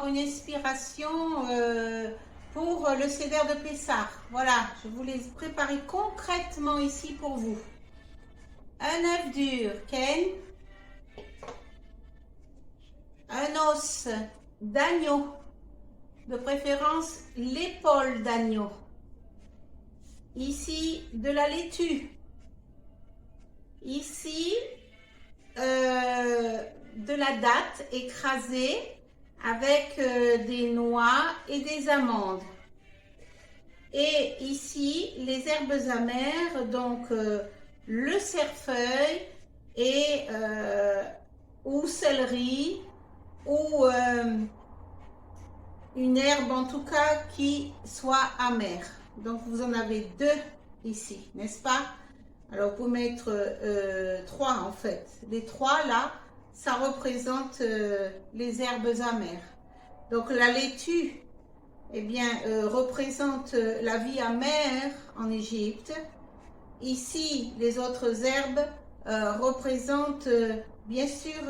avoir une inspiration pour le Seder de Pessah. Voilà, je vous l'ai préparé concrètement ici pour vous. Un œuf dur, Ken. Un os d'agneau, de préférence l'épaule d'agneau. Ici, de la laitue. Ici, de la date écrasée avec des noix et des amandes. Et ici, les herbes amères, donc le cerfeuil et ou céleri ou une herbe en tout cas qui soit amère. Donc vous en avez deux ici, n'est-ce pas? Alors vous pouvez mettre trois en fait. Les trois là, ça représente les herbes amères. Donc la laitue, eh bien, représente la vie amère en Égypte. Ici, les autres herbes représentent bien sûr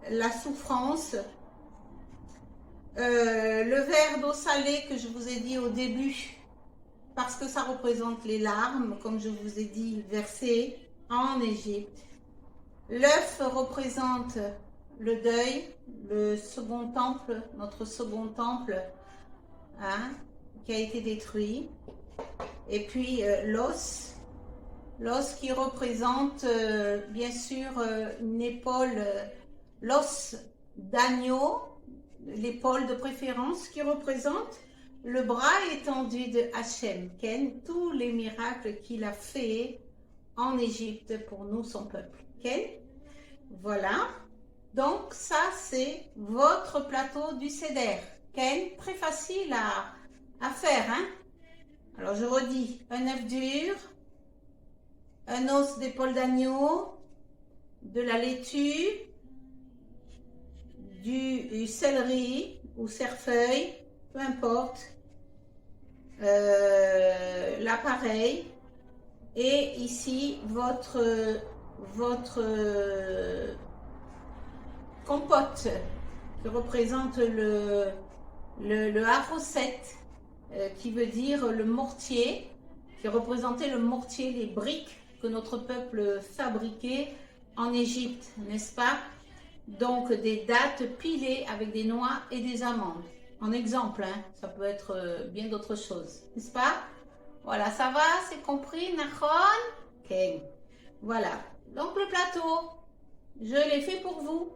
la souffrance. Le verre d'eau salée que je vous ai dit au début, parce que ça représente les larmes, comme je vous ai dit, versées en Égypte. L'œuf représente le deuil, le second temple, notre second temple, hein, qui a été détruit. Et puis l'os qui représente bien sûr une épaule, l'os d'agneau, l'épaule de préférence, qui représente le bras étendu de Hachem, Ken, tous les miracles qu'il a fait en Égypte pour nous, son peuple. Ken, voilà. Donc ça, c'est votre plateau du Seder. Ken, très facile à faire, hein. Alors je redis, un œuf dur, un os d'épaule d'agneau, de la laitue, du céleri ou cerfeuil, peu importe, l'appareil, et ici votre compote qui représente le haroset, qui veut dire le mortier, qui représentait le mortier, les briques que notre peuple fabriquait en Égypte, n'est-ce pas? Donc des dattes pilées avec des noix et des amandes. En exemple, hein, ça peut être bien d'autres choses, n'est-ce pas? Voilà, ça va, c'est compris, Nachon? Ok. Voilà, donc le plateau, je l'ai fait pour vous,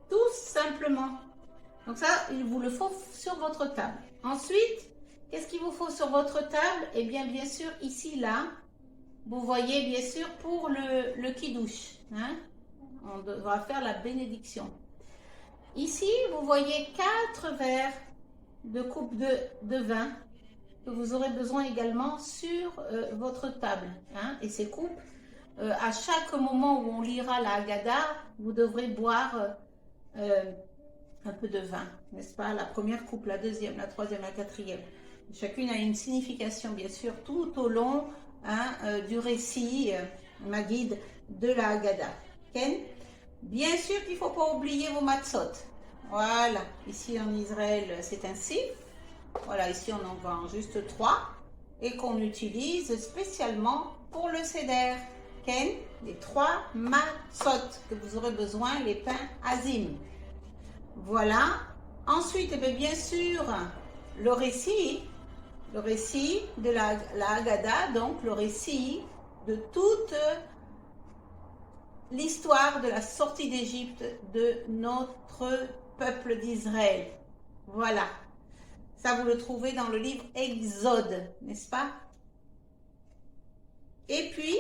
tout simplement. Donc ça, il vous le faut sur votre table. Ensuite, qu'est-ce qu'il vous faut sur votre table? Eh bien, bien sûr, ici, là, vous voyez, bien sûr, pour le kidouche, hein? On va faire la bénédiction. Ici, vous voyez 4 verres de coupe de vin que vous aurez besoin également sur votre table, hein? Et ces coupes, à chaque moment où on lira la Haggadah, vous devrez boire un peu de vin, n'est-ce pas? La première coupe, la deuxième, la troisième, la quatrième. Chacune a une signification, bien sûr, tout au long, hein, du récit, Maguide, de la Haggadah. Ken? Bien sûr qu'il ne faut pas oublier vos matzot. Voilà, ici en Israël, c'est ainsi. Voilà, ici on en vend juste 3 et qu'on utilise spécialement pour le Seder. Ken? Les 3 matzot que vous aurez besoin, les pains azim. Voilà. Ensuite, eh bien sûr, le récit de la Haggadah, donc le récit de toute l'histoire de la sortie d'Égypte de notre peuple d'Israël. Voilà. Ça, vous le trouvez dans le livre Exode, n'est-ce pas? Et puis,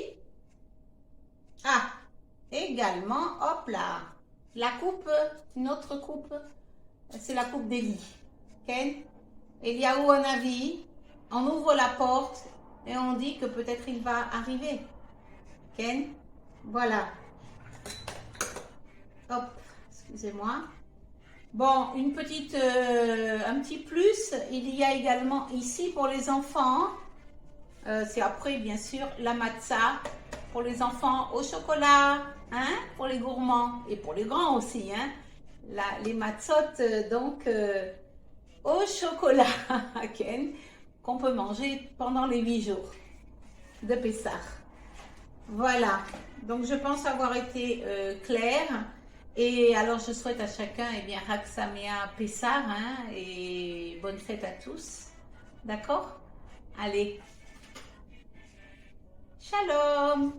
également, hop là, la coupe, une autre coupe, c'est la coupe d'Élie. Ken? Eliaou Hanavi, on ouvre la porte et on dit que peut-être il va arriver. Ken? Voilà. Hop, excusez-moi. Bon, un petit plus, il y a également ici pour les enfants, c'est après bien sûr la matzah pour les enfants au chocolat, hein, pour les gourmands et pour les grands aussi, hein. les matzot donc au chocolat Ken, qu'on peut manger pendant les 8 jours de Pessah. Voilà, donc je pense avoir été claire. Et alors je souhaite à chacun Chag Sameach Pessah et bonne fête à tous. D'accord? Allez, shalom.